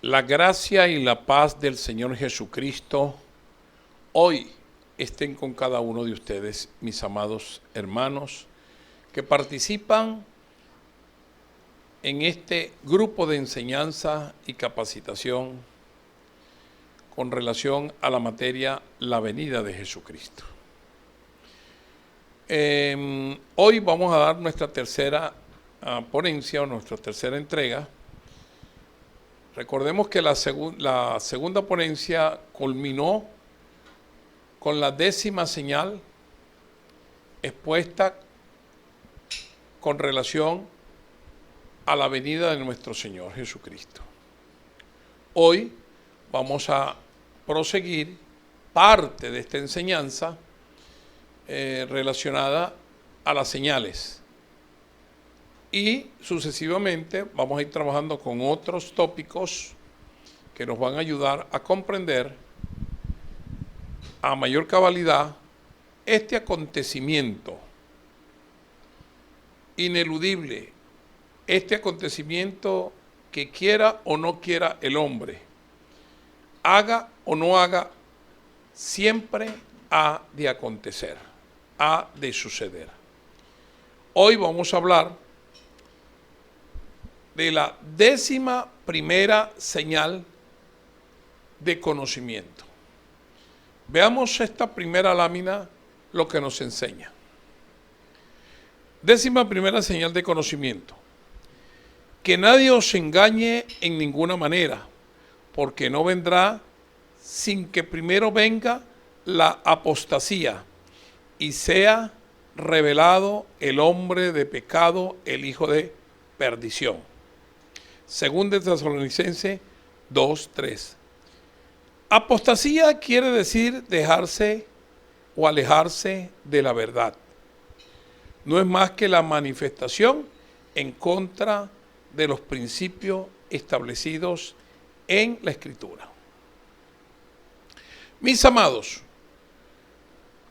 La gracia y la paz del Señor Jesucristo hoy estén con cada uno de ustedes, mis amados hermanos, que participan en este grupo de enseñanza y capacitación con relación a la materia la venida de Jesucristo. Hoy vamos a dar nuestra tercera ponencia o nuestra tercera entrega. Recordemos que la segunda ponencia culminó con la 10ª señal expuesta con relación a la venida de nuestro Señor Jesucristo. Hoy vamos a proseguir parte de esta enseñanza relacionada a las señales. Y sucesivamente vamos a ir trabajando con otros tópicos que nos van a ayudar a comprender a mayor cabalidad este acontecimiento ineludible, este acontecimiento que quiera o no quiera el hombre, haga o no haga, siempre ha de acontecer, ha de suceder. Hoy vamos a hablar de la 11ª señal de conocimiento. Veamos esta primera lámina, lo que nos enseña. 11ª señal de conocimiento. Que nadie os engañe en ninguna manera, porque no vendrá sin que primero venga la apostasía y sea revelado el hombre de pecado, el hijo de perdición. Segunda de Tesalonicenses 2:3. Apostasía quiere decir dejarse o alejarse de la verdad. No es más que la manifestación en contra de los principios establecidos en la Escritura. Mis amados,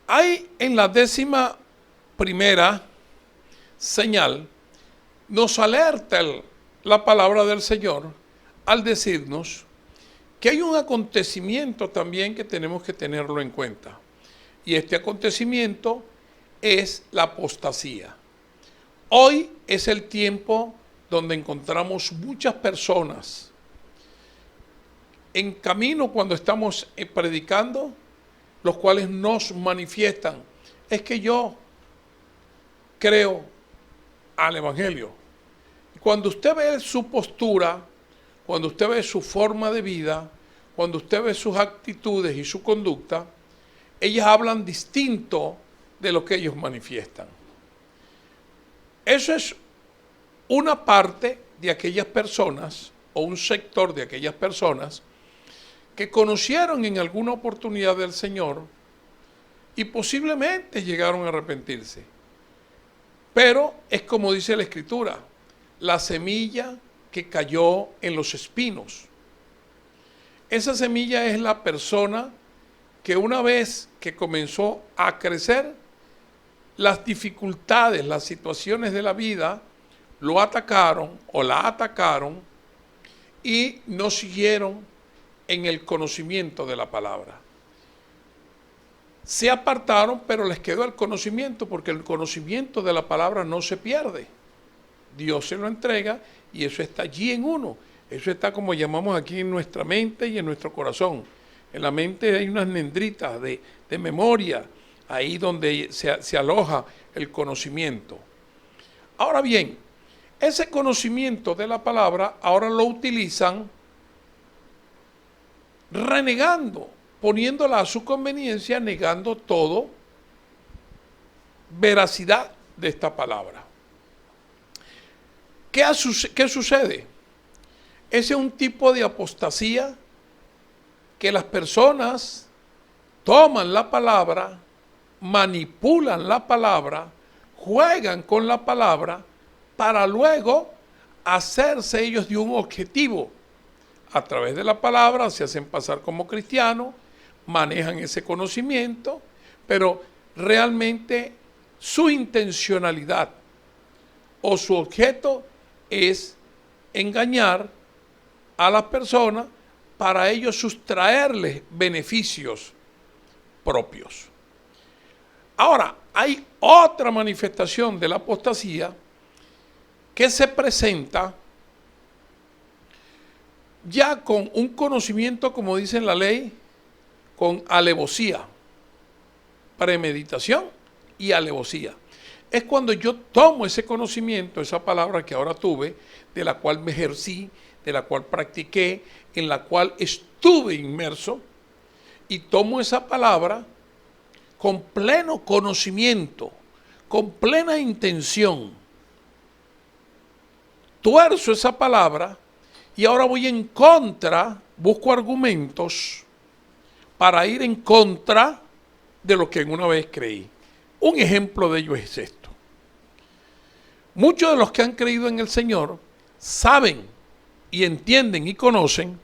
hay en la 11ª señal, nos alerta la palabra del Señor al decirnos que hay un acontecimiento también que tenemos que tenerlo en cuenta. Y este acontecimiento es la apostasía. Hoy es el tiempo donde encontramos muchas personas en camino cuando estamos predicando, los cuales nos manifiestan, es que yo creo al Evangelio. Cuando usted ve su postura, cuando usted ve su forma de vida, cuando usted ve sus actitudes y su conducta, ellas hablan distinto de lo que ellos manifiestan. Eso es una parte de aquellas personas o un sector de aquellas personas que conocieron en alguna oportunidad del Señor y posiblemente llegaron a arrepentirse. Pero es como dice la Escritura, la semilla que cayó en los espinos. Esa semilla es la persona que una vez que comenzó a crecer, las dificultades, las situaciones de la vida lo atacaron o la atacaron y no siguieron en el conocimiento de la palabra. Se apartaron, pero les quedó el conocimiento, porque el conocimiento de la palabra no se pierde. Dios se lo entrega y eso está allí en uno. Eso está como llamamos aquí en nuestra mente y en nuestro corazón. En la mente hay unas nendritas de memoria, ahí donde se aloja el conocimiento. Ahora bien, ese conocimiento de la palabra ahora lo utilizan renegando, poniéndola a su conveniencia, negando todo veracidad de esta palabra. ¿Qué sucede? Ese es un tipo de apostasía que las personas toman la palabra, manipulan la palabra, juegan con la palabra para luego hacerse ellos de un objetivo. A través de la palabra se hacen pasar como cristianos, manejan ese conocimiento, pero realmente su intencionalidad o su objeto es engañar a las personas para ellos sustraerles beneficios propios. Ahora, hay otra manifestación de la apostasía que se presenta ya con un conocimiento, como dice en la ley, con alevosía, premeditación y alevosía. Es cuando yo tomo ese conocimiento, esa palabra que ahora tuve, de la cual me ejercí, de la cual practiqué, en la cual estuve inmerso, y tomo esa palabra con pleno conocimiento, con plena intención. Tuerzo esa palabra y ahora voy en contra, busco argumentos para ir en contra de lo que en una vez creí. Un ejemplo de ello es esto. Muchos de los que han creído en el Señor saben y entienden y conocen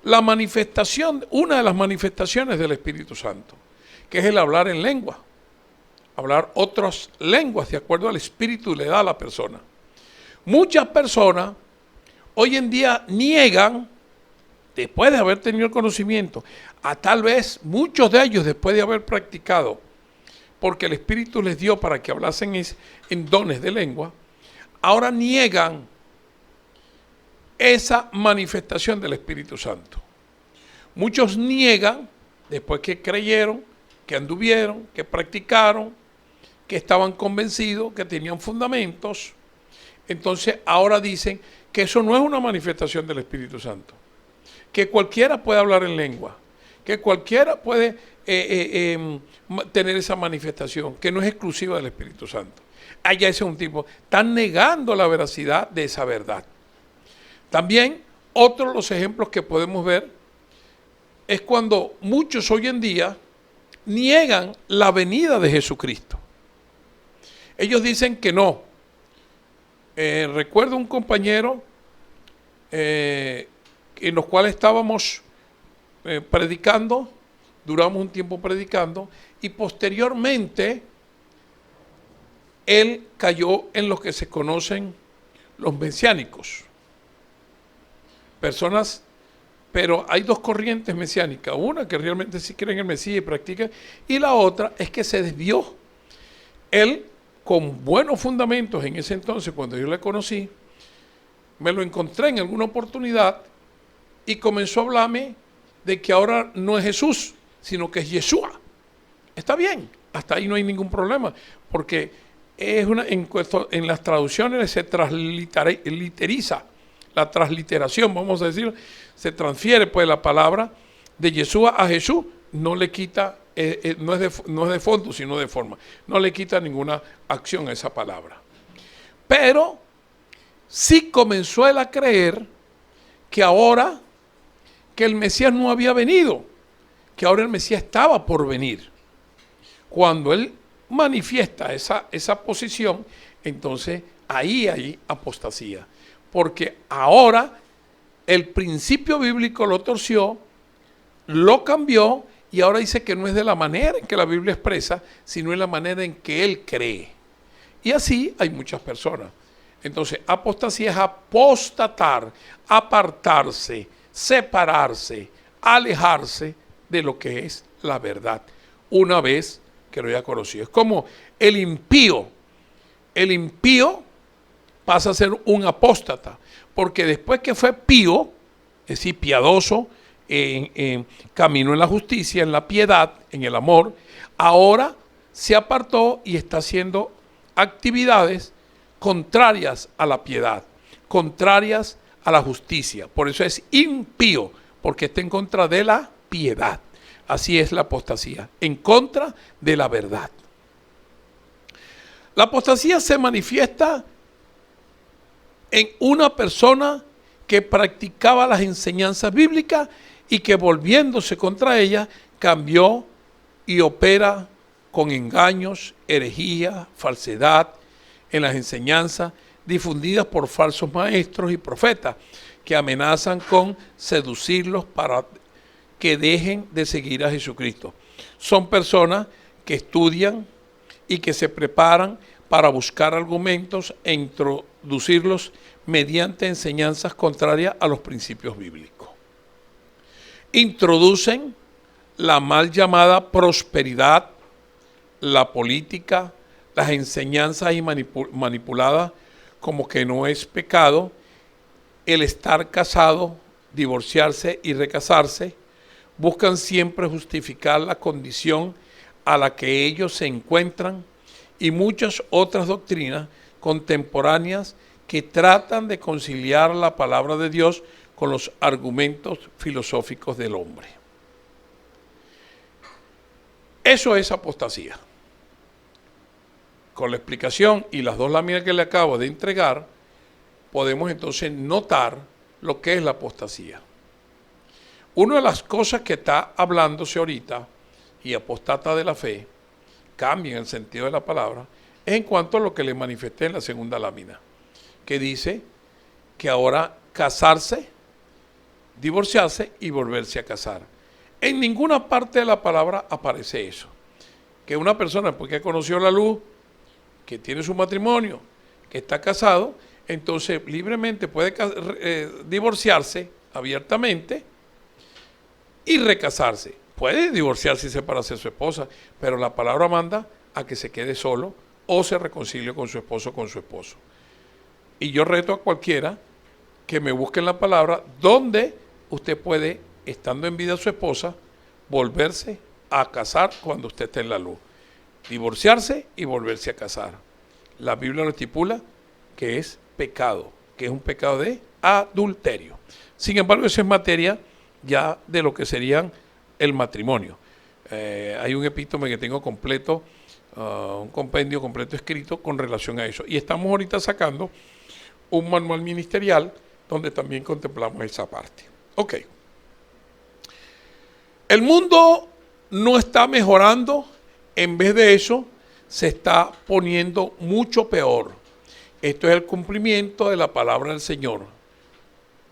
la manifestación, una de las manifestaciones del Espíritu Santo, que es el hablar en lengua, hablar otras lenguas de acuerdo al Espíritu le da a la persona. Muchas personas hoy en día niegan, después de haber tenido el conocimiento, a tal vez muchos de ellos después de haber practicado, porque el Espíritu les dio para que hablasen en dones de lengua, ahora niegan esa manifestación del Espíritu Santo. Muchos niegan, después que creyeron, que anduvieron, que practicaron, que estaban convencidos, que tenían fundamentos, entonces ahora dicen que eso no es una manifestación del Espíritu Santo, que cualquiera puede hablar en lengua, que cualquiera puede tener esa manifestación, que no es exclusiva del Espíritu Santo. Allá ese es un tipo, están negando la veracidad de esa verdad. También otro de los ejemplos que podemos ver es cuando muchos hoy en día niegan la venida de Jesucristo. Ellos dicen que no. Recuerdo un compañero en los cuales estábamos predicando, duramos un tiempo predicando, y posteriormente él cayó en lo que se conocen los mesiánicos. Personas, pero hay dos corrientes mesiánicas, una que realmente sí creen en el Mesías y practican, y la otra es que se desvió. Él, con buenos fundamentos en ese entonces, cuando yo le conocí, me lo encontré en alguna oportunidad y comenzó a hablarme de que ahora no es Jesús, sino que es Yeshua. Está bien, hasta ahí no hay ningún problema, porque es en las traducciones se transliteriza, la transliteración, vamos a decir, se transfiere pues la palabra de Yeshua a Jesús, no le quita, no es de fondo, sino de forma, no le quita ninguna acción a esa palabra. Pero sí comenzó él a creer que ahora, que el Mesías no había venido, que ahora el Mesías estaba por venir. Cuando él manifiesta esa posición, entonces ahí hay apostasía. Porque ahora el principio bíblico lo torció, lo cambió y ahora dice que no es de la manera en que la Biblia expresa, sino en la manera en que él cree. Y así hay muchas personas. Entonces, apostasía es apostatar, apartarse, separarse, alejarse de lo que es la verdad, una vez que lo haya conocido. Es como el impío. El impío pasa a ser un apóstata, porque después que fue pío, es decir, piadoso, caminó en la justicia, en la piedad, en el amor, ahora se apartó y está haciendo actividades contrarias a la piedad, contrarias a la justicia. Por eso es impío, porque está en contra de la piedad. Así es la apostasía, en contra de la verdad. La apostasía se manifiesta en una persona que practicaba las enseñanzas bíblicas y que volviéndose contra ellas cambió y opera con engaños, herejía, falsedad en las enseñanzas difundidas por falsos maestros y profetas que amenazan con seducirlos para que dejen de seguir a Jesucristo. Son personas que estudian y que se preparan para buscar argumentos e introducirlos mediante enseñanzas contrarias a los principios bíblicos. Introducen la mal llamada prosperidad, la política, las enseñanzas y manipuladas como que no es pecado el estar casado, divorciarse y recasarse. Buscan siempre justificar la condición a la que ellos se encuentran y muchas otras doctrinas contemporáneas que tratan de conciliar la palabra de Dios con los argumentos filosóficos del hombre. Eso es apostasía. Con la explicación y las dos láminas que le acabo de entregar, podemos entonces notar lo que es la apostasía. Una de las cosas que está hablándose ahorita, y apostata de la fe, cambia en el sentido de la palabra, es en cuanto a lo que le manifesté en la segunda lámina, que dice que ahora casarse, divorciarse y volverse a casar. En ninguna parte de la palabra aparece eso. Que una persona, porque conoció la luz, que tiene su matrimonio, que está casado, entonces libremente puede divorciarse abiertamente y recasarse. Puede divorciarse y separarse de su esposa, pero la palabra manda a que se quede solo o se reconcilie con su esposo o con su esposo. Y yo reto a cualquiera que me busque en la palabra donde usted puede, estando en vida su esposa, volverse a casar cuando usted esté en la luz. Divorciarse y volverse a casar. La Biblia lo estipula que es pecado, que es un pecado de adulterio. Sin embargo, eso es materia ya de lo que serían el matrimonio. Hay un epítome que tengo completo, un compendio completo escrito con relación a eso. Y estamos ahorita sacando un manual ministerial donde también contemplamos esa parte. Ok. El mundo no está mejorando, en vez de eso se está poniendo mucho peor. Esto es el cumplimiento de la palabra del Señor,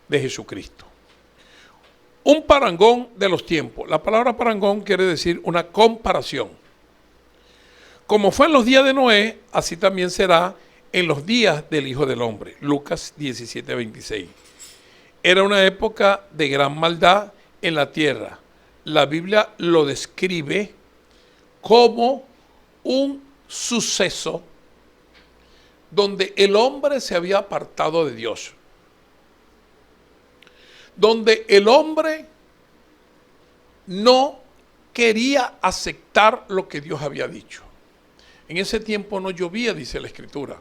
de Jesucristo. Un parangón de los tiempos. La palabra parangón quiere decir una comparación. Como fue en los días de Noé, así también será en los días del Hijo del Hombre. Lucas 17:26. Era una época de gran maldad en la tierra. La Biblia lo describe como un suceso donde el hombre se había apartado de Dios, donde el hombre no quería aceptar lo que Dios había dicho. En ese tiempo no llovía, dice la Escritura.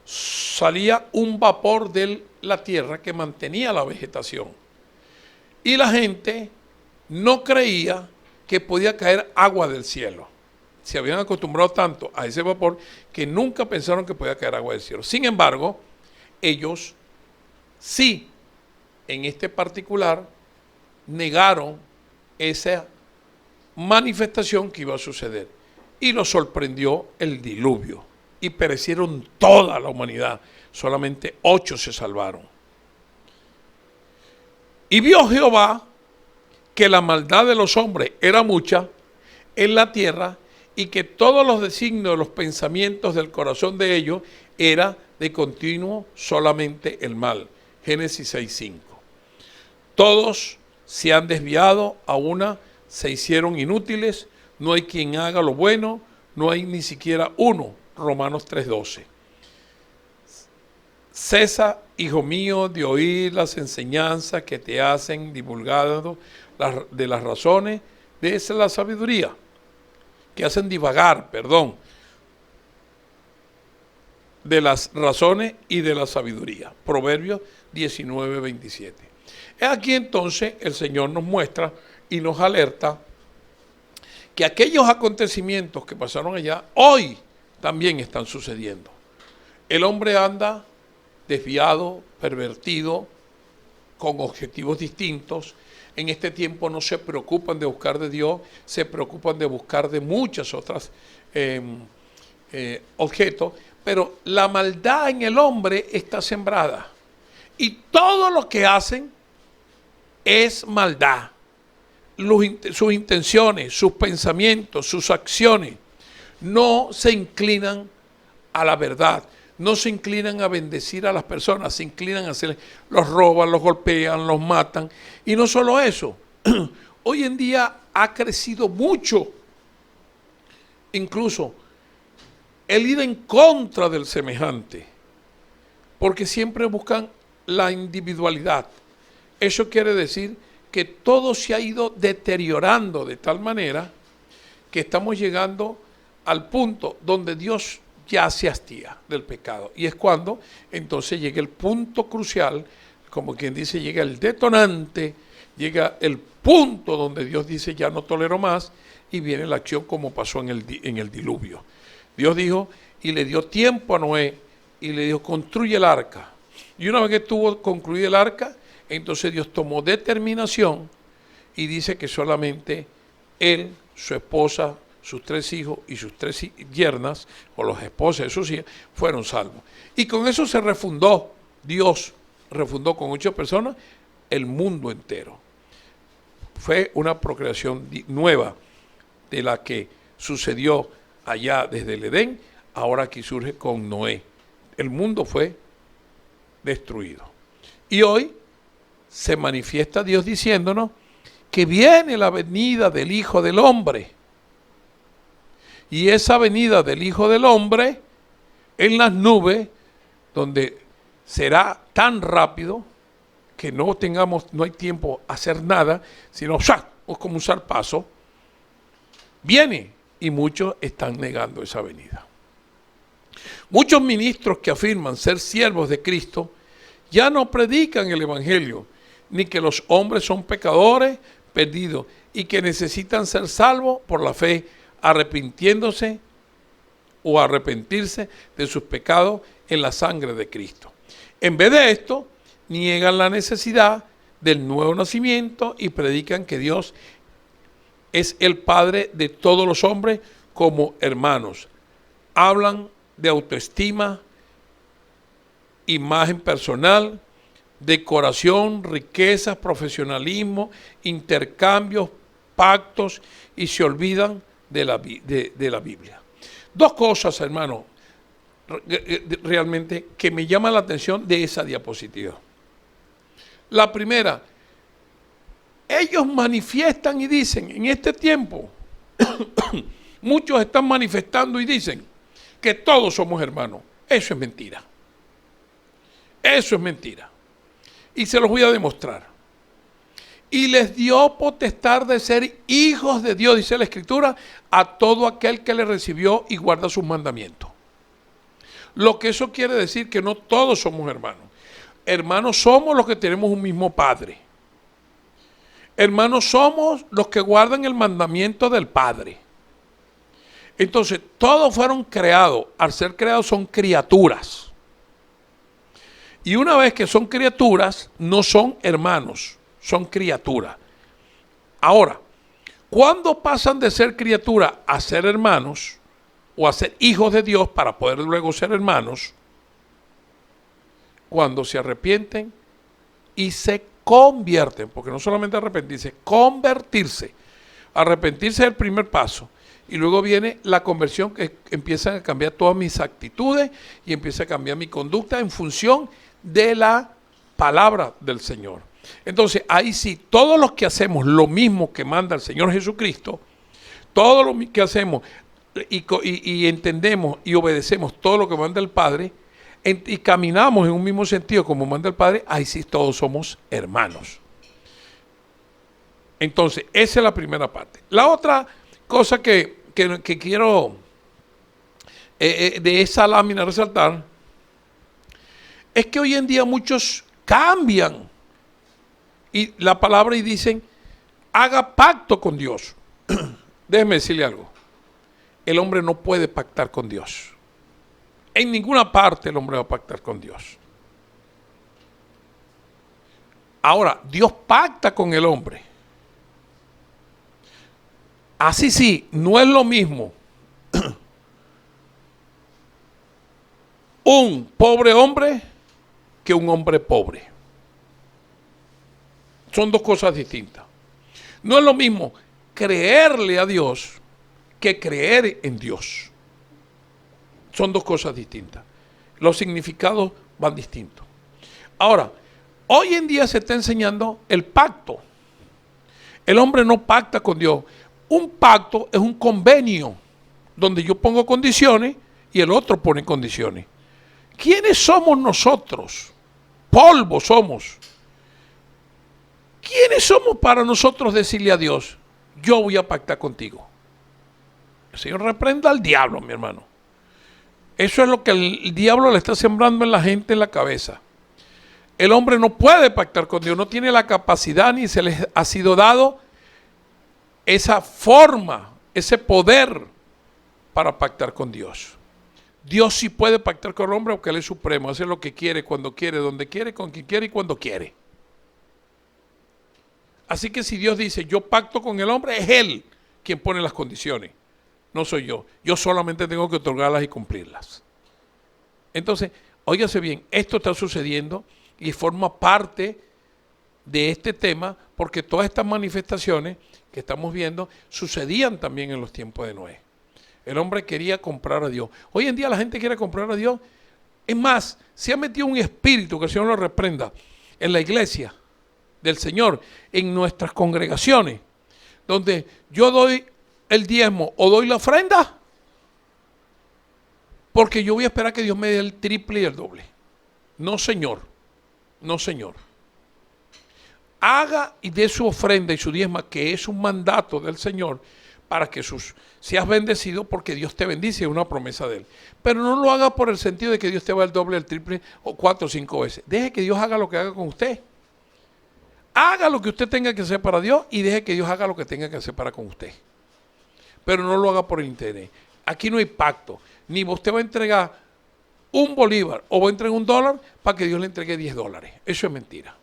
Salía un vapor de la tierra que mantenía la vegetación. Y la gente no creía que podía caer agua del cielo. Se habían acostumbrado tanto a ese vapor que nunca pensaron que podía caer agua del cielo. Sin embargo, ellos sí, en este particular, negaron esa manifestación que iba a suceder. Y los sorprendió el diluvio. Y perecieron toda la humanidad. Solamente 8 se salvaron. Y vio Jehová que la maldad de los hombres era mucha en la tierra y que todos los designios de los pensamientos del corazón de ellos era de continuo solamente el mal. Génesis 6:5. Todos se han desviado, a una se hicieron inútiles, no hay quien haga lo bueno, no hay ni siquiera uno. Romanos 3:12. Cesa, hijo mío, de oír las enseñanzas que te hacen divulgado de las razones de la sabiduría, que hacen divagar, de las razones y de la sabiduría. Proverbios 19:27. Aquí entonces el Señor nos muestra y nos alerta que aquellos acontecimientos que pasaron allá, hoy también están sucediendo. El hombre anda desviado, pervertido, con objetivos distintos. En este tiempo no se preocupan de buscar de Dios, se preocupan de buscar de muchas otras objetos, pero la maldad en el hombre está sembrada. Y todo lo que hacen es maldad. Sus intenciones, sus pensamientos, sus acciones no se inclinan a la verdad, no se inclinan a bendecir a las personas, se inclinan a hacer, los roban, los golpean, los matan. Y no solo eso, hoy en día ha crecido mucho, incluso el ir en contra del semejante, porque siempre buscan la individualidad. Eso quiere decir que todo se ha ido deteriorando de tal manera que estamos llegando al punto donde Dios ya se hastía del pecado. Y es cuando entonces llega el punto crucial, como quien dice, llega el detonante, llega el punto donde Dios dice ya no tolero más, y viene la acción como pasó en el diluvio. Dios dijo y le dio tiempo a Noé y le dijo construye el arca. Y una vez que estuvo concluida el arca, entonces Dios tomó determinación y dice que solamente él, su esposa, sus 3 hijos y sus 3 yernas, o las esposas de sus hijas, fueron salvos. Y con eso se refundó, Dios refundó con 8 personas el mundo entero. Fue una procreación nueva de la que sucedió allá desde el Edén, ahora aquí surge con Noé. El mundo fue destruido. Y hoy se manifiesta Dios diciéndonos que viene la venida del Hijo del Hombre. Y esa venida del Hijo del Hombre en las nubes, donde será tan rápido que no hay tiempo a hacer nada, sino ¡shah! Es como un zarpazo, viene y muchos están negando esa venida. Muchos ministros que afirman ser siervos de Cristo ya no predican el Evangelio, ni que los hombres son pecadores perdidos y que necesitan ser salvos por la fe, arrepintiéndose o arrepentirse de sus pecados en la sangre de Cristo. En vez de esto, niegan la necesidad del nuevo nacimiento y predican que Dios es el Padre de todos los hombres como hermanos. Hablan de autoestima, imagen personal, decoración, riquezas, profesionalismo, intercambios, pactos, y se olvidan de la Biblia. 2 cosas, hermano, realmente que me llaman la atención de esa diapositiva. La primera, ellos manifiestan y dicen, en este tiempo, muchos están manifestando y dicen que todos somos hermanos. Eso es mentira. Eso es mentira. Y se los voy a demostrar. Y les dio potestad de ser hijos de Dios, dice la Escritura, a todo aquel que le recibió y guarda sus mandamientos. Lo que eso quiere decir que no todos somos hermanos. Hermanos somos los que tenemos un mismo Padre. Hermanos somos los que guardan el mandamiento del Padre. Entonces, todos fueron creados. Al ser creados son criaturas. Y una vez que son criaturas, no son hermanos, son criaturas. Ahora, ¿cuándo pasan de ser criaturas a ser hermanos o a ser hijos de Dios para poder luego ser hermanos? Cuando se arrepienten y se convierten, porque no solamente arrepentirse, convertirse. Arrepentirse es el primer paso. Y luego viene la conversión, que empiezan a cambiar todas mis actitudes y empieza a cambiar mi conducta en función de la palabra del Señor. Entonces, ahí sí, todos los que hacemos lo mismo que manda el Señor Jesucristo, todo lo que hacemos y entendemos y obedecemos todo lo que manda el Padre, y caminamos en un mismo sentido como manda el Padre, ahí sí todos somos hermanos. Entonces, esa es la primera parte. La otra cosa que quiero de esa lámina resaltar es que hoy en día muchos cambian y la palabra y dicen haga pacto con Dios. Déjeme decirle algo, el hombre no puede pactar con Dios. En ninguna parte el hombre va a pactar con Dios. Ahora, Dios pacta con el hombre. Así sí, no es lo mismo un pobre hombre que un hombre pobre. Son 2 cosas distintas. No es lo mismo creerle a Dios que creer en Dios. Son 2 cosas distintas. los significados van distintos. Ahora, hoy en día se está enseñando el pacto. El hombre no pacta con Dios. Un pacto es un convenio donde yo pongo condiciones y el otro pone condiciones. ¿Quiénes somos nosotros? Polvo somos. ¿Quiénes somos para nosotros decirle a Dios, yo voy a pactar contigo? El Señor reprenda al diablo, mi hermano. Eso es lo que el diablo le está sembrando en la gente en la cabeza. El hombre no puede pactar con Dios, no tiene la capacidad ni se le ha sido dado esa forma, ese poder para pactar con Dios. Dios sí puede pactar con el hombre porque Él es supremo, hace lo que quiere, cuando quiere, donde quiere, con quien quiere y cuando quiere. Así que si Dios dice, yo pacto con el hombre, es Él quien pone las condiciones, no soy yo. Yo solamente tengo que otorgarlas y cumplirlas. Entonces, óigase bien, esto está sucediendo y forma parte de este tema porque todas estas manifestaciones que estamos viendo sucedían también en los tiempos de Noé. El hombre quería comprar a Dios. Hoy en día la gente quiere comprar a Dios. Es más, se ha metido un espíritu, que el Señor lo reprenda, en la iglesia del Señor, en nuestras congregaciones, donde yo doy el diezmo o doy la ofrenda, porque yo voy a esperar que Dios me dé el triple y el doble. No, Señor. No, Señor. Haga y dé su ofrenda y su diezma, que es un mandato del Señor, para que seas bendecido, porque Dios te bendice, es una promesa de Él. Pero no lo haga por el sentido de que Dios te va el doble, el triple, o 4 o 5 veces. Deje que Dios haga lo que haga con usted. Haga lo que usted tenga que hacer para Dios y deje que Dios haga lo que tenga que hacer para con usted. Pero no lo haga por el interés. Aquí no hay pacto. Ni usted va a entregar un bolívar o va a entregar $1 para que Dios le entregue $10. Eso es mentira.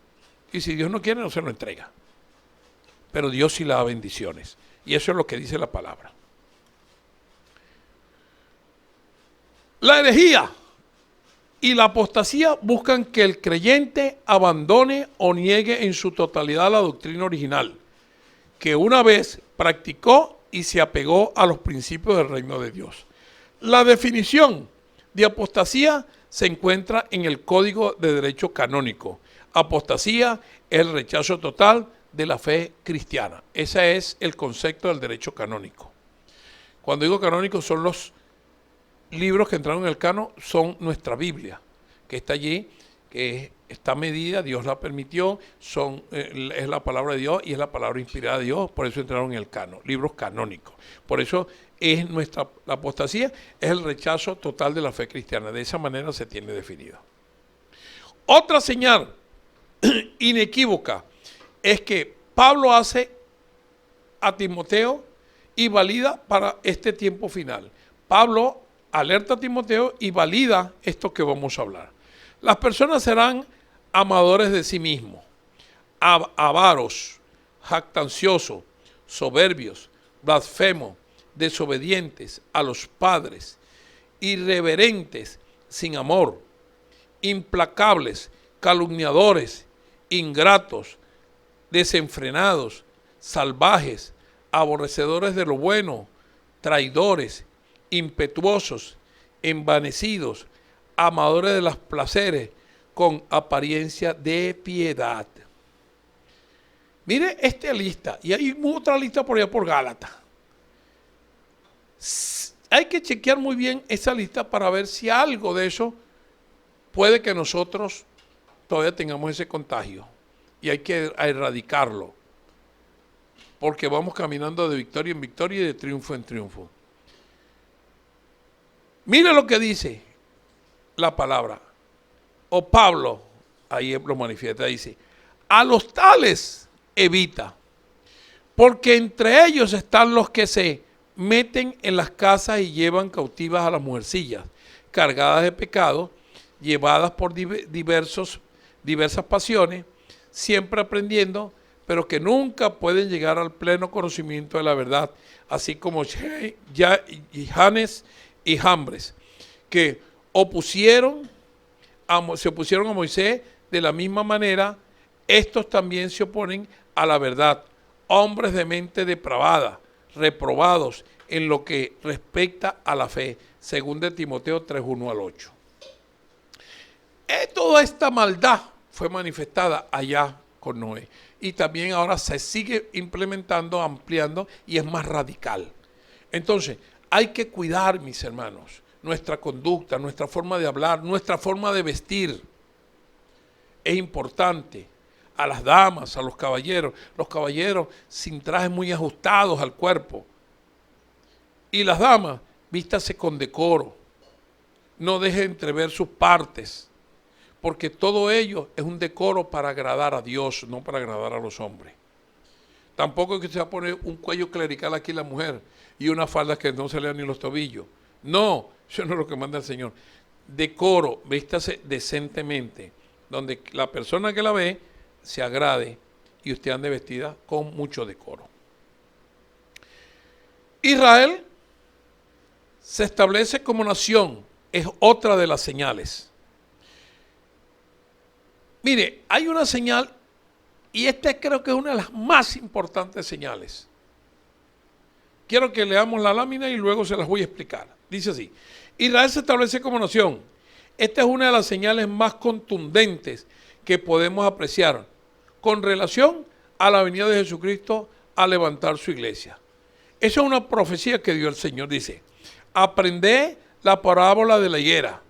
Y si Dios no quiere, no se lo entrega. Pero Dios sí le da bendiciones. Y eso es lo que dice la palabra. La herejía y la apostasía buscan que el creyente abandone o niegue en su totalidad la doctrina original, que una vez practicó y se apegó a los principios del reino de Dios. La definición de apostasía se encuentra en el Código de Derecho Canónico. Apostasía es el rechazo total de la fe cristiana. Ese es el concepto del derecho canónico. Cuando digo canónico, son los libros que entraron en el canon, son nuestra Biblia, que está allí, que está medida, Dios la permitió, es la palabra de Dios y es la palabra inspirada de Dios, por eso entraron en el canon, libros canónicos. Por eso es la apostasía, es el rechazo total de la fe cristiana. De esa manera se tiene definido. Otra señal inequívoca es que Pablo hace a Timoteo y valida para este tiempo final. Pablo alerta a Timoteo y valida esto que vamos a hablar. Las personas serán amadores de sí mismos, avaros, jactanciosos, soberbios, blasfemos, desobedientes a los padres, irreverentes, sin amor, implacables, calumniadores, ingratos, desenfrenados, salvajes, aborrecedores de lo bueno, traidores, impetuosos, envanecidos, amadores de los placeres, con apariencia de piedad. Mire esta lista, y hay otra lista por allá por Gálatas. Hay que chequear muy bien esa lista para ver si algo de eso puede que nosotros todavía tengamos ese contagio. Y hay que erradicarlo, porque vamos caminando de victoria en victoria y de triunfo en triunfo. Mire lo que dice la palabra, o Pablo, ahí lo manifiesta, dice, a los tales evita, porque entre ellos están los que se meten en las casas y llevan cautivas a las mujercillas, cargadas de pecado, llevadas por diversas pasiones, siempre aprendiendo, pero que nunca pueden llegar al pleno conocimiento de la verdad, así como Janes y Jambres, que se opusieron a Moisés de la misma manera, estos también se oponen a la verdad, hombres de mente depravada, reprobados en lo que respecta a la fe, según de Timoteo 3:1 al 8. Toda esta maldad fue manifestada allá con Noé. Y también ahora se sigue implementando, ampliando y es más radical. Entonces, hay que cuidar, mis hermanos, nuestra conducta, nuestra forma de hablar, nuestra forma de vestir. Es importante. A las damas, a los caballeros sin trajes muy ajustados al cuerpo. Y las damas, vístase con decoro. No deje entrever sus partes, porque todo ello es un decoro para agradar a Dios, no para agradar a los hombres. Tampoco es que se va a poner un cuello clerical aquí la mujer y una falda que no se le dan ni los tobillos. No, eso no es lo que manda el Señor. Decoro, vístase decentemente, donde la persona que la ve se agrade y usted ande vestida con mucho decoro. Israel se establece como nación, es otra de las señales. Mire, hay una señal, y esta creo que es una de las más importantes señales. Quiero que leamos la lámina y luego se las voy a explicar. Dice así: Israel se establece como nación. Esta es una de las señales más contundentes que podemos apreciar con relación a la venida de Jesucristo a levantar su iglesia. Esa es una profecía que dio el Señor. Dice: aprended la parábola de la higuera,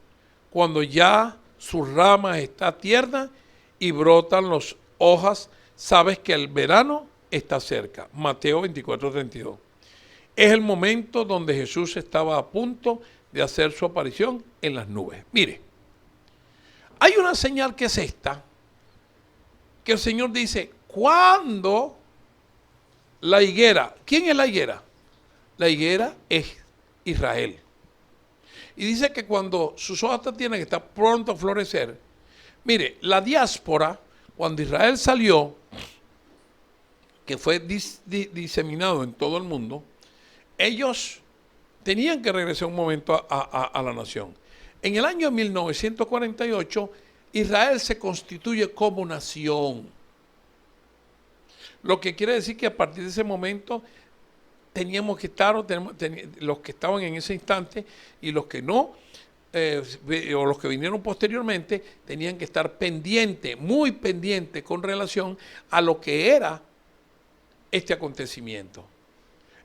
cuando ya sus ramas están tiernas y brotan las hojas, sabes que el verano está cerca. Mateo 24:32. Es el momento donde Jesús estaba a punto de hacer su aparición en las nubes. Mire, hay una señal que es esta, que el Señor dice: cuando la higuera, ¿quién es la higuera? La higuera es Israel. Y dice que cuando sus hojas tienen que estar pronto a florecer. Mire, la diáspora, cuando Israel salió, que fue diseminado en todo el mundo, ellos tenían que regresar un momento a la nación. En el año 1948, Israel se constituye como nación. Lo que quiere decir que a partir de ese momento teníamos que estar, los que estaban en ese instante y los que no, o los que vinieron posteriormente, tenían que estar pendientes, muy pendientes con relación a lo que era este acontecimiento.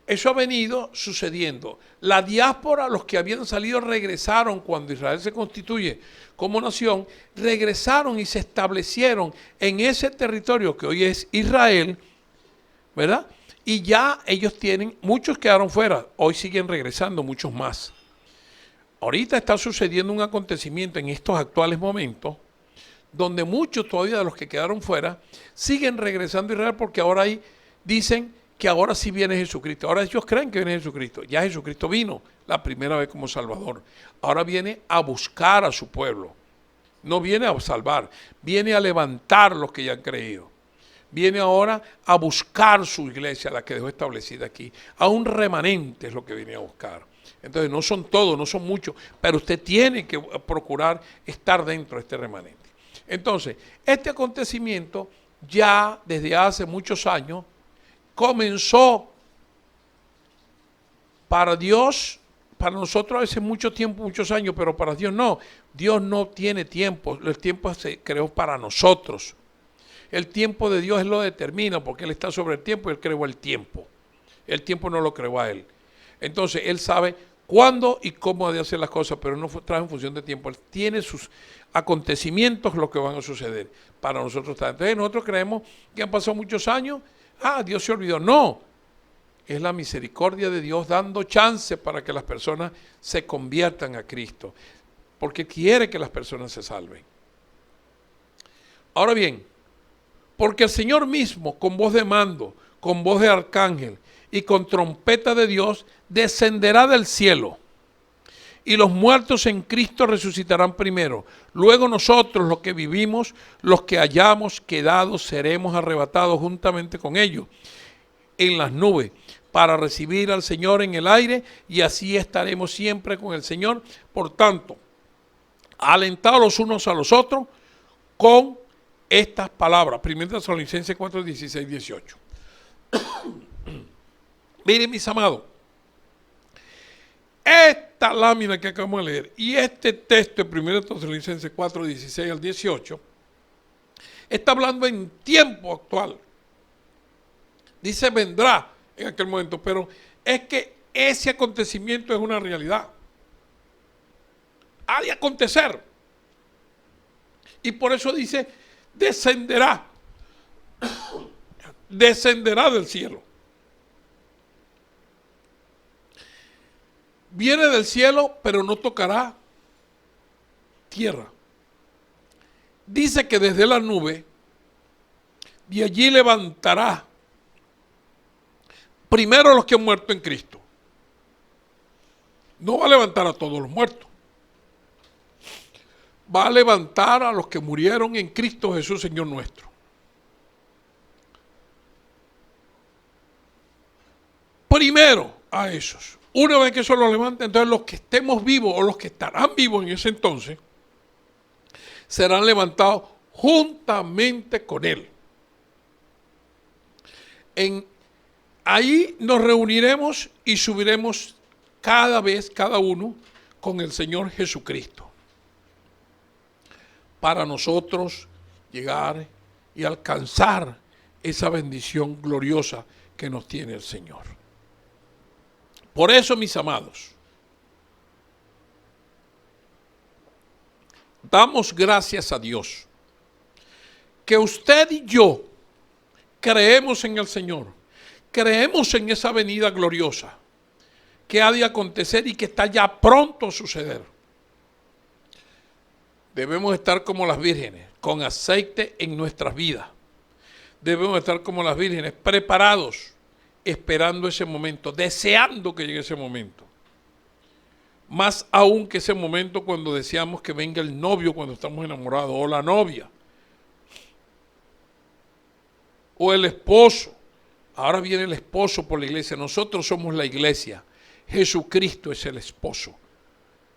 Eso ha venido sucediendo. La diáspora, los que habían salido, regresaron cuando Israel se constituye como nación, regresaron y se establecieron en ese territorio que hoy es Israel, ¿verdad? Y ya ellos tienen, muchos quedaron fuera, hoy siguen regresando muchos más. Ahorita está sucediendo un acontecimiento en estos actuales momentos, donde muchos todavía de los que quedaron fuera siguen regresando a Israel, porque ahora ahí dicen que ahora sí viene Jesucristo. Ahora ellos creen que viene Jesucristo. Ya Jesucristo vino la primera vez como Salvador. Ahora viene a buscar a su pueblo. No viene a salvar, viene a levantar los que ya han creído. Viene ahora a buscar su iglesia, la que dejó establecida aquí. A un remanente es lo que viene a buscar. Entonces no son todos, no son muchos, pero usted tiene que procurar estar dentro de este remanente. Entonces, este acontecimiento ya desde hace muchos años comenzó. Para Dios, para nosotros a veces mucho tiempo, muchos años, pero para Dios no. Dios no tiene tiempo, el tiempo se creó para nosotros. El tiempo de Dios Él lo determina porque Él está sobre el tiempo y Él creó el tiempo. El tiempo no lo creó a Él. Entonces Él sabe cuándo y cómo ha de hacer las cosas, pero no trae en función de tiempo. Él tiene sus acontecimientos, lo que van a suceder. Para nosotros está. Entonces nosotros creemos que han pasado muchos años. Dios se olvidó. No. Es la misericordia de Dios dando chance para que las personas se conviertan a Cristo. Porque quiere que las personas se salven. Ahora bien, porque el Señor mismo, con voz de mando, con voz de arcángel y con trompeta de Dios, descenderá del cielo. Y los muertos en Cristo resucitarán primero. Luego nosotros, los que vivimos, los que hayamos quedado, seremos arrebatados juntamente con ellos en las nubes para recibir al Señor en el aire, y así estaremos siempre con el Señor. Por tanto, alentados los unos a los otros con estas palabras. 1 Tesalonicenses 4, 16, 18. Miren, mis amados, esta lámina que acabamos de leer y este texto de 1 Tesalonicenses 4, 16 al 18, está hablando en tiempo actual. Dice vendrá en aquel momento, pero es que ese acontecimiento es una realidad. Ha de acontecer. Y por eso dice, descenderá. Descenderá del cielo. Viene del cielo, pero no tocará tierra. Dice que desde la nube, de allí levantará primero a los que han muerto en Cristo. No va a levantar a todos los muertos. Va a levantar a los que murieron en Cristo Jesús, Señor nuestro. Primero a esos. Una vez que eso lo levanta, entonces los que estemos vivos o los que estarán vivos en ese entonces serán levantados juntamente con Él. Ahí nos reuniremos y subiremos cada vez, cada uno, con el Señor Jesucristo. Para nosotros llegar y alcanzar esa bendición gloriosa que nos tiene el Señor. Por eso, mis amados, damos gracias a Dios que usted y yo creemos en el Señor, creemos en esa venida gloriosa que ha de acontecer y que está ya pronto a suceder. Debemos estar como las vírgenes, con aceite en nuestras vidas. Debemos estar como las vírgenes, preparados, esperando ese momento, deseando que llegue ese momento. Más aún que ese momento cuando deseamos que venga el novio cuando estamos enamorados, o la novia, o el esposo. Ahora viene el esposo por la iglesia. Nosotros somos la iglesia. Jesucristo es el esposo.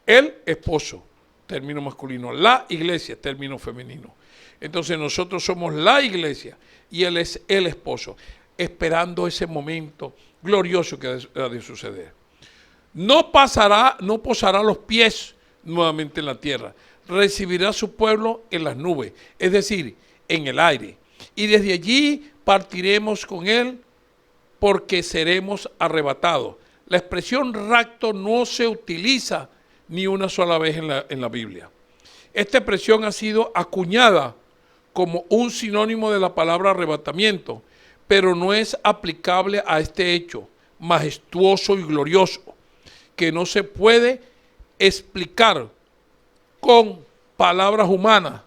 El esposo, término masculino. La iglesia, término femenino. Entonces nosotros somos la iglesia y Él es el esposo, esperando ese momento glorioso que ha de suceder. No posará los pies nuevamente en la tierra. Recibirá a su pueblo en las nubes, es decir, en el aire. Y desde allí partiremos con Él porque seremos arrebatados. La expresión rapto no se utiliza ni una sola vez en la Biblia. Esta expresión ha sido acuñada como un sinónimo de la palabra arrebatamiento, pero no es aplicable a este hecho majestuoso y glorioso, que no se puede explicar con palabras humanas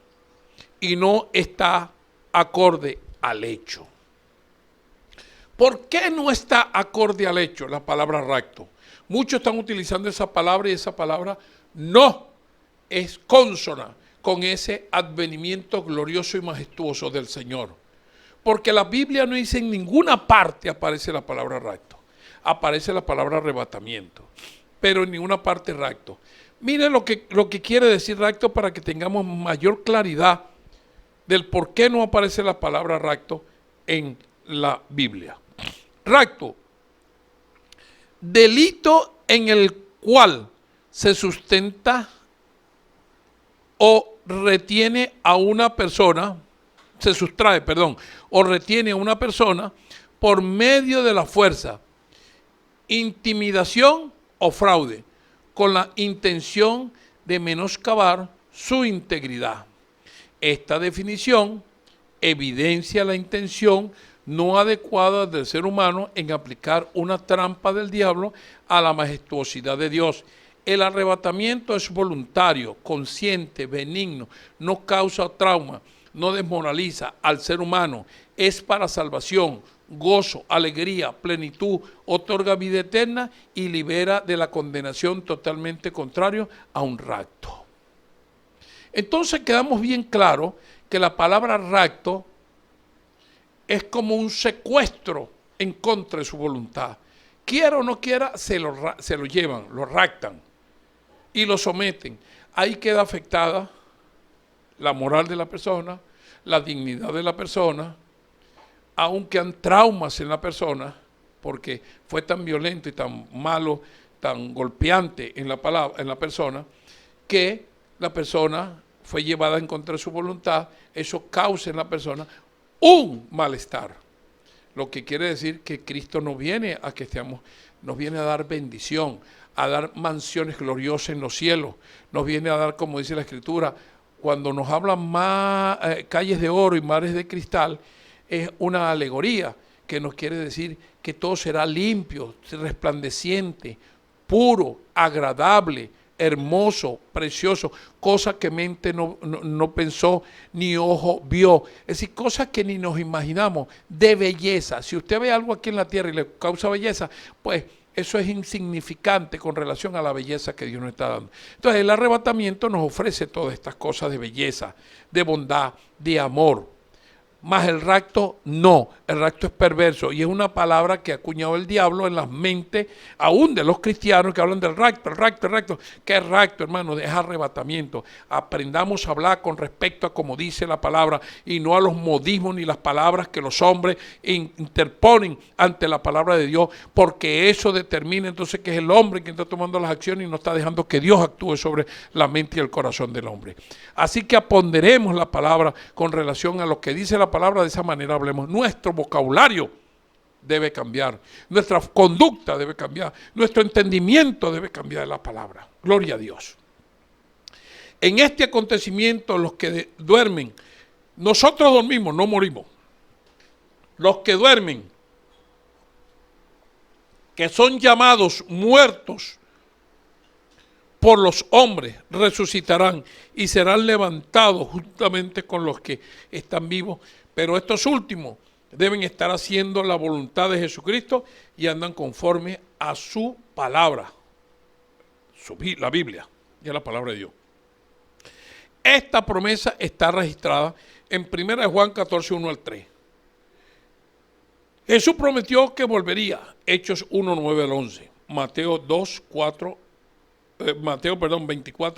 y no está acorde al hecho. ¿Por qué no está acorde al hecho la palabra rapto? Muchos están utilizando esa palabra y esa palabra no es consona con ese advenimiento glorioso y majestuoso del Señor. Porque la Biblia no dice en ninguna parte aparece la palabra rapto. Aparece la palabra arrebatamiento, pero en ninguna parte rapto. Miren lo que quiere decir rapto para que tengamos mayor claridad del por qué no aparece la palabra rapto en la Biblia. Rapto, delito en el cual se sustenta o retiene a una persona, se sustrae, o retiene a una persona por medio de la fuerza, intimidación o fraude, con la intención de menoscabar su integridad. Esta definición evidencia la intención no adecuada del ser humano en aplicar una trampa del diablo a la majestuosidad de Dios. El arrebatamiento es voluntario, consciente, benigno, no causa trauma, no desmoraliza al ser humano, es para salvación, gozo, alegría, plenitud, otorga vida eterna y libera de la condenación, totalmente contrario a un rapto. Entonces quedamos bien claro que la palabra rapto es como un secuestro en contra de su voluntad. Quiera o no quiera, se lo llevan, lo raptan y lo someten. Ahí queda afectada la moral de la persona, la dignidad de la persona, aunque han traumas en la persona, porque fue tan violento y tan malo tan golpeante en la palabra, en la persona, que la persona fue llevada en contra de su voluntad. Eso causa en la persona un malestar. Lo que quiere decir que Cristo no viene a que estemos, nos viene a dar bendición, a dar mansiones gloriosas en los cielos, nos viene a dar, como dice la Escritura, cuando nos hablan más calles de oro y mares de cristal, es una alegoría que nos quiere decir que todo será limpio, resplandeciente, puro, agradable, hermoso, precioso, cosas que mente no pensó ni ojo vio, es decir, cosas que ni nos imaginamos, de belleza. Si usted ve algo aquí en la tierra y le causa belleza, pues eso es insignificante con relación a la belleza que Dios nos está dando. Entonces el arrebatamiento nos ofrece todas estas cosas de belleza, de bondad, de amor. Más el rapto, no, el rapto es perverso y es una palabra que ha acuñado el diablo en las mentes aún de los cristianos que hablan del rapto, el rapto. ¿Qué es rapto, hermano? Es arrebatamiento. Aprendamos a hablar con respecto a como dice la palabra y no a los modismos ni las palabras que los hombres interponen ante la palabra de Dios, porque eso determina entonces que es el hombre quien está tomando las acciones y no está dejando que Dios actúe sobre la mente y el corazón del hombre. Así que aponderemos la palabra con relación a lo que dice la palabra, de esa manera hablemos. Nuestro vocabulario debe cambiar, nuestra conducta debe cambiar, nuestro entendimiento debe cambiar de la palabra. Gloria a Dios. En este acontecimiento, los que duermen, nosotros dormimos, no morimos. Los que duermen, que son llamados muertos por los hombres, resucitarán y serán levantados juntamente con los que están vivos. Pero estos últimos deben estar haciendo la voluntad de Jesucristo y andan conforme a su palabra, la Biblia, y a la palabra de Dios. Esta promesa está registrada en 1 Juan 14, 1 al 3. Jesús prometió que volvería, Hechos 1, 9 al 11, Mateo 24,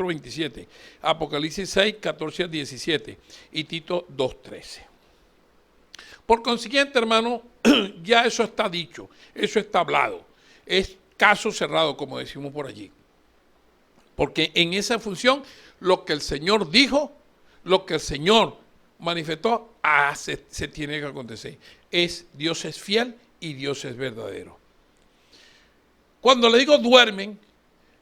27, Apocalipsis 6, 14 al 17 y Tito 2, 13. Por consiguiente, hermano, ya eso está dicho, eso está hablado. Es caso cerrado, como decimos por allí. Porque en esa función, lo que el Señor dijo, lo que el Señor manifestó, se tiene que acontecer. Dios es fiel y Dios es verdadero. Cuando le digo duermen,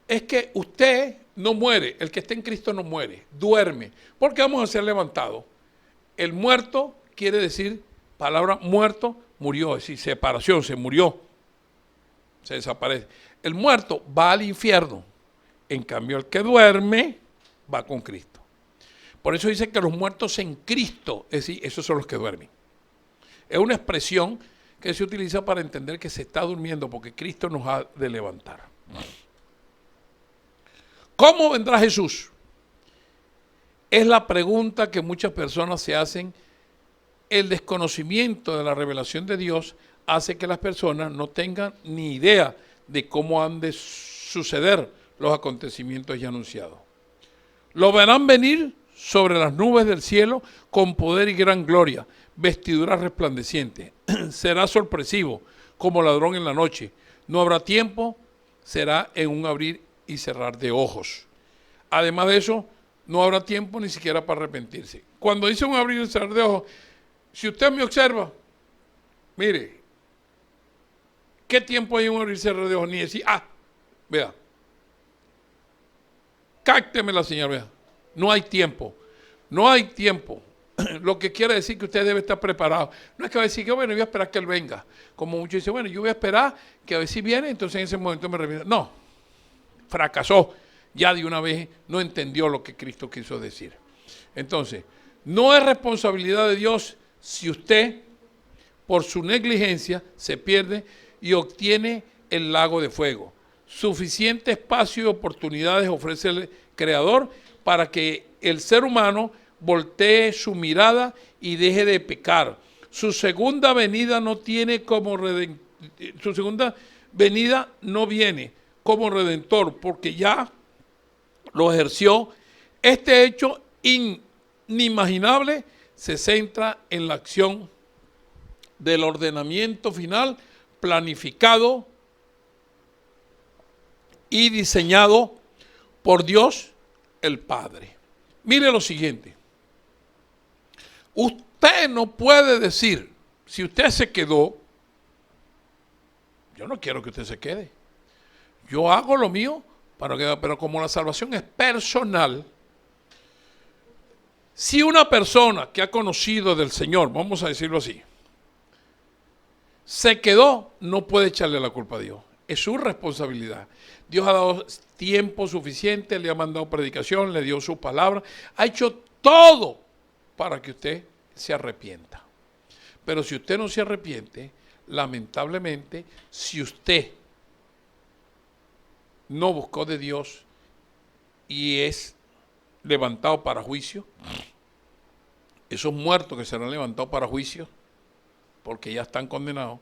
es que usted no muere, el que está en Cristo no muere, duerme. Porque vamos a ser levantados. El muerto quiere decir, palabra muerto, murió, es decir, separación, se murió, se desaparece. El muerto va al infierno, en cambio el que duerme va con Cristo. Por eso dice que los muertos en Cristo, es decir, esos son los que duermen. Es una expresión que se utiliza para entender que se está durmiendo porque Cristo nos ha de levantar. ¿Cómo vendrá Jesús? Es la pregunta que muchas personas se hacen. El desconocimiento de la revelación de Dios hace que las personas no tengan ni idea de cómo han de suceder los acontecimientos ya anunciados. Lo verán venir sobre las nubes del cielo con poder y gran gloria, vestiduras resplandecientes. Será sorpresivo, como ladrón en la noche. No habrá tiempo, será en un abrir y cerrar de ojos. Además de eso, no habrá tiempo ni siquiera para arrepentirse. Cuando dice un abrir y cerrar de ojos, si usted me observa, mire, ¿qué tiempo hay en un abrir y cerrar de ojos? Ni decir, vea, cácteme la señal, vea, no hay tiempo, no hay tiempo. Lo que quiere decir que usted debe estar preparado. No es que va a decir que bueno, yo voy a esperar que él venga. Como muchos dicen, bueno, yo voy a esperar que a ver si viene, entonces en ese momento me reviene. No, fracasó. Ya de una vez no entendió lo que Cristo quiso decir. Entonces, no es responsabilidad de Dios si usted, por su negligencia, se pierde y obtiene el lago de fuego. Suficiente espacio y oportunidades ofrece el Creador para que el ser humano voltee su mirada y deje de pecar. Su segunda venida no tiene como su segunda venida no viene como redentor, porque ya lo ejerció. Este hecho inimaginable se centra en la acción del ordenamiento final planificado y diseñado por Dios el Padre. Mire lo siguiente. Usted no puede decir, si usted se quedó, yo no quiero que usted se quede. Yo hago lo mío, pero como la salvación es personal, si una persona que ha conocido del Señor, vamos a decirlo así, se quedó, no puede echarle la culpa a Dios. Es su responsabilidad. Dios ha dado tiempo suficiente, le ha mandado predicación, le dio su palabra, ha hecho todo para que usted se arrepienta. Pero si usted no se arrepiente, lamentablemente, si usted no buscó de Dios y es levantado para juicio, esos muertos que serán levantados para juicio, porque ya están condenados,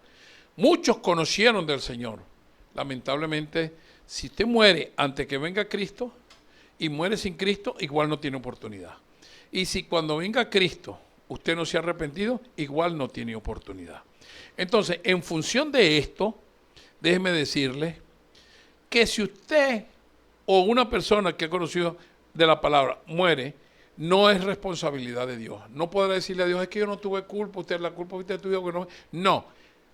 muchos conocieron del Señor. Lamentablemente, si usted muere antes que venga Cristo y muere sin Cristo, igual no tiene oportunidad. Y si cuando venga Cristo usted no se ha arrepentido, igual no tiene oportunidad. Entonces, en función de esto, déjeme decirle que si usted o una persona que ha conocido de la palabra muere, no es responsabilidad de Dios. No podrá decirle a Dios, es que yo no tuve culpa, usted la culpa usted tuvo que no. No,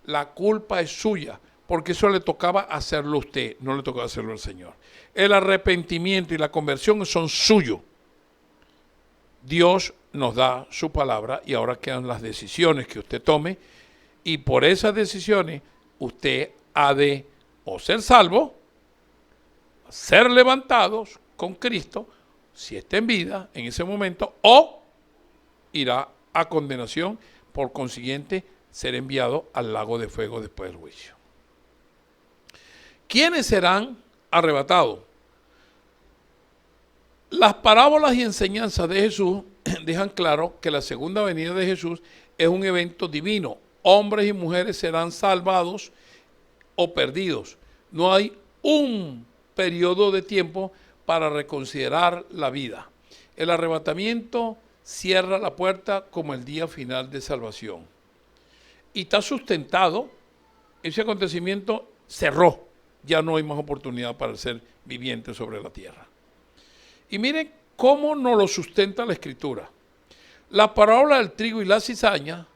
la culpa es suya, porque eso le tocaba hacerlo a usted, no le tocaba hacerlo al Señor. El arrepentimiento y la conversión son suyos. Dios nos da su palabra y ahora quedan las decisiones que usted tome, y por esas decisiones usted ha de o ser salvo, ser levantados con Cristo, si está en vida en ese momento, o irá a condenación, por consiguiente ser enviado al lago de fuego después del juicio. ¿Quiénes serán arrebatados? Las parábolas y enseñanzas de Jesús dejan claro que la segunda venida de Jesús es un evento divino. Hombres y mujeres serán salvados o perdidos. No hay un periodo de tiempo para reconsiderar la vida. El arrebatamiento cierra la puerta como el día final de salvación. Y está sustentado, ese acontecimiento cerró. Ya no hay más oportunidad para el ser viviente sobre la tierra. Y miren cómo nos lo sustenta la Escritura. La parábola del trigo y la cizaña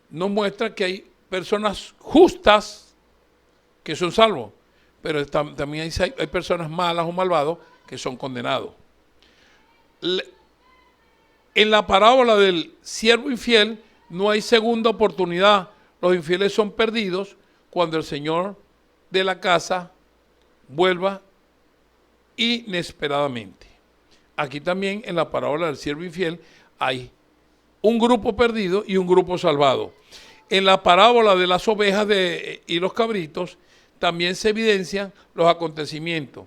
nos muestra que hay personas justas que son salvos, pero también hay personas malas o malvados que son condenados. En la parábola del siervo infiel no hay segunda oportunidad. Los infieles son perdidos cuando el Señor de la casa vuelva inesperadamente. Aquí también en la parábola del siervo infiel hay un grupo perdido y un grupo salvado. En la parábola de las ovejas y los cabritos también se evidencian los acontecimientos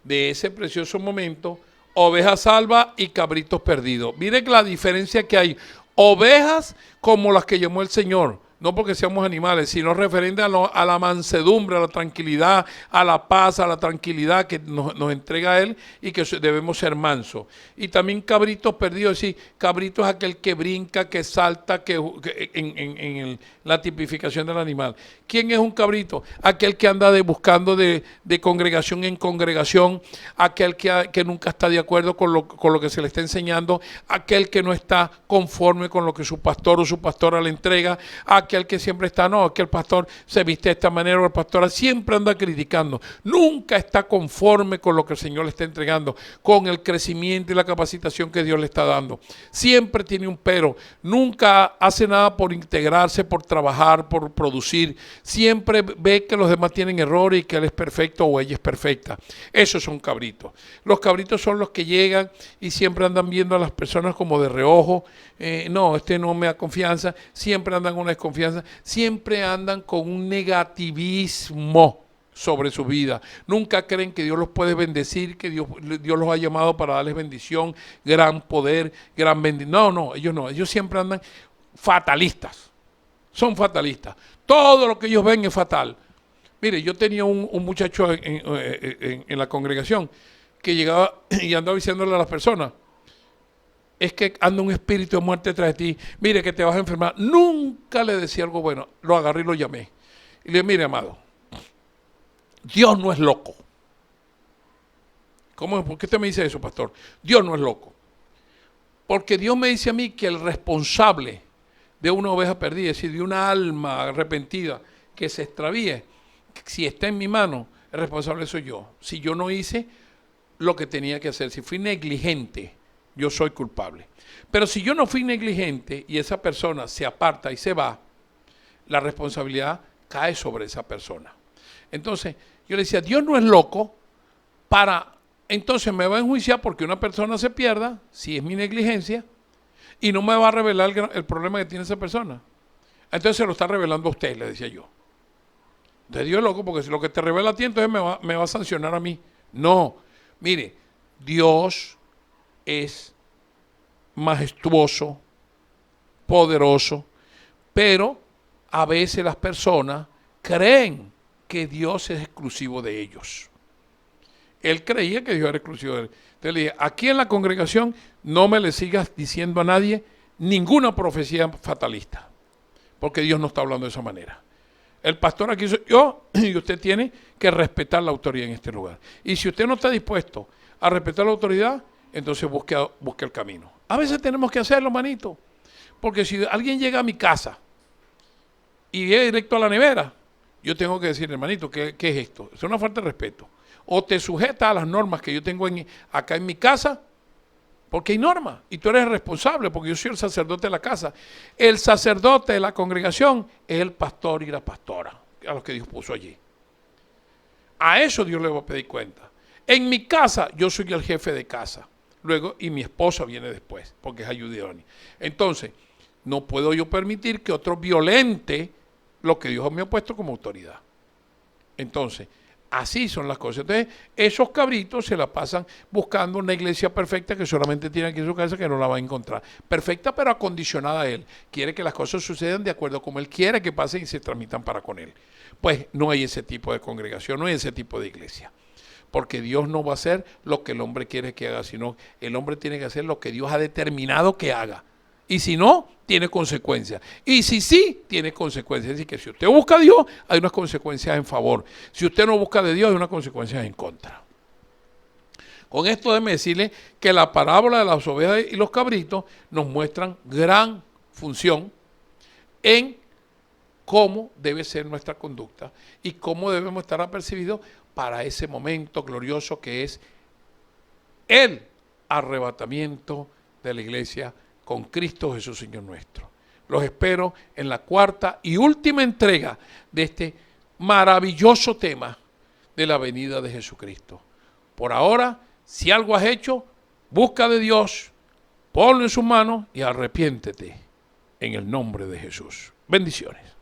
de ese precioso momento, ovejas salvas y cabritos perdidos. Miren la diferencia que hay. Ovejas como las que llamó el Señor, no porque seamos animales, sino referente a la mansedumbre, a la tranquilidad, a la paz, a la tranquilidad que nos entrega Él, y que debemos ser mansos. Y también cabritos perdidos, sí, cabrito es aquel que brinca, que salta, en la tipificación del animal. ¿Quién es un cabrito? Aquel que anda buscando de congregación en congregación, aquel que nunca está de acuerdo con lo que se le está enseñando, aquel que no está conforme con lo que su pastor o su pastora le entrega, aquel que siempre está, no, que el pastor se viste de esta manera, o el pastor siempre anda criticando, nunca está conforme con lo que el Señor le está entregando, con el crecimiento y la capacitación que Dios le está dando. Siempre tiene un pero, nunca hace nada por integrarse, por trabajar, por producir. Siempre ve que los demás tienen errores y que él es perfecto o ella es perfecta. Esos son cabritos. Los cabritos son los que llegan y siempre andan viendo a las personas como de reojo. No, este no me da confianza. Siempre andan con una desconfianza. Siempre andan con un negativismo sobre su vida. Nunca creen que Dios los puede bendecir, que Dios los ha llamado para darles bendición, gran poder, gran bendición. No, ellos no. Ellos siempre andan fatalistas. Son fatalistas. Todo lo que ellos ven es fatal. Mire, yo tenía un muchacho en la congregación que llegaba y andaba diciéndole a las personas, es que anda un espíritu de muerte tras de ti, mire que te vas a enfermar. Nunca le decía algo bueno. Lo agarré y lo llamé. Y le dije, mire, amado, Dios no es loco. ¿Cómo? ¿Por qué usted me dice eso, pastor? Dios no es loco. Porque Dios me dice a mí que el responsable de una oveja perdida, es decir, de una alma arrepentida que se extravíe, si está en mi mano, el responsable soy yo. Si yo no hice lo que tenía que hacer, si fui negligente, yo soy culpable. Pero si yo no fui negligente y esa persona se aparta y se va, la responsabilidad cae sobre esa persona. Entonces, yo le decía, Dios no es loco entonces me va a enjuiciar porque una persona se pierda, si es mi negligencia, y no me va a revelar el problema que tiene esa persona. Entonces se lo está revelando a usted, le decía yo. Entonces Dios es loco porque si lo que te revela a ti, entonces me va a sancionar a mí. No, mire, Dios es majestuoso, poderoso, pero a veces las personas creen que Dios es exclusivo de ellos. Él creía que Dios era exclusivo de él. Entonces le dije, aquí en la congregación no me le sigas diciendo a nadie ninguna profecía fatalista, porque Dios no está hablando de esa manera. El pastor aquí soy yo y usted tiene que respetar la autoridad en este lugar. Y si usted no está dispuesto a respetar la autoridad, entonces busque el camino. A veces tenemos que hacerlo, manito, porque si alguien llega a mi casa y llega directo a la nevera, yo tengo que decir, hermanito, ¿qué es esto? Es una falta de respeto. O te sujetas a las normas que yo tengo acá en mi casa, porque hay normas, y tú eres el responsable, porque yo soy el sacerdote de la casa. El sacerdote de la congregación es el pastor y la pastora, a los que Dios puso allí. A eso Dios le va a pedir cuenta. En mi casa, yo soy el jefe de casa. Luego, y mi esposa viene después, porque es ayudidónea. Entonces, no puedo yo permitir que otro violente lo que Dios me ha puesto como autoridad. Entonces, así son las cosas. Entonces, esos cabritos se la pasan buscando una iglesia perfecta que solamente tiene aquí en su casa, que no la va a encontrar. Perfecta, pero acondicionada a él. Quiere que las cosas sucedan de acuerdo como él quiere que pasen y se transmitan para con él. Pues no hay ese tipo de congregación, no hay ese tipo de iglesia. Porque Dios no va a hacer lo que el hombre quiere que haga, sino el hombre tiene que hacer lo que Dios ha determinado que haga. Y si no, tiene consecuencias. Y si sí, tiene consecuencias. Es decir, que si usted busca a Dios, hay unas consecuencias en favor. Si usted no busca de Dios, hay unas consecuencias en contra. Con esto déjeme decirle que la parábola de las ovejas y los cabritos nos muestran gran función en cómo debe ser nuestra conducta y cómo debemos estar apercibidos para ese momento glorioso que es el arrebatamiento de la iglesia con Cristo Jesús Señor nuestro. Los espero en la cuarta y última entrega de este maravilloso tema de la venida de Jesucristo. Por ahora, si algo has hecho, busca de Dios, ponlo en sus manos y arrepiéntete en el nombre de Jesús. Bendiciones.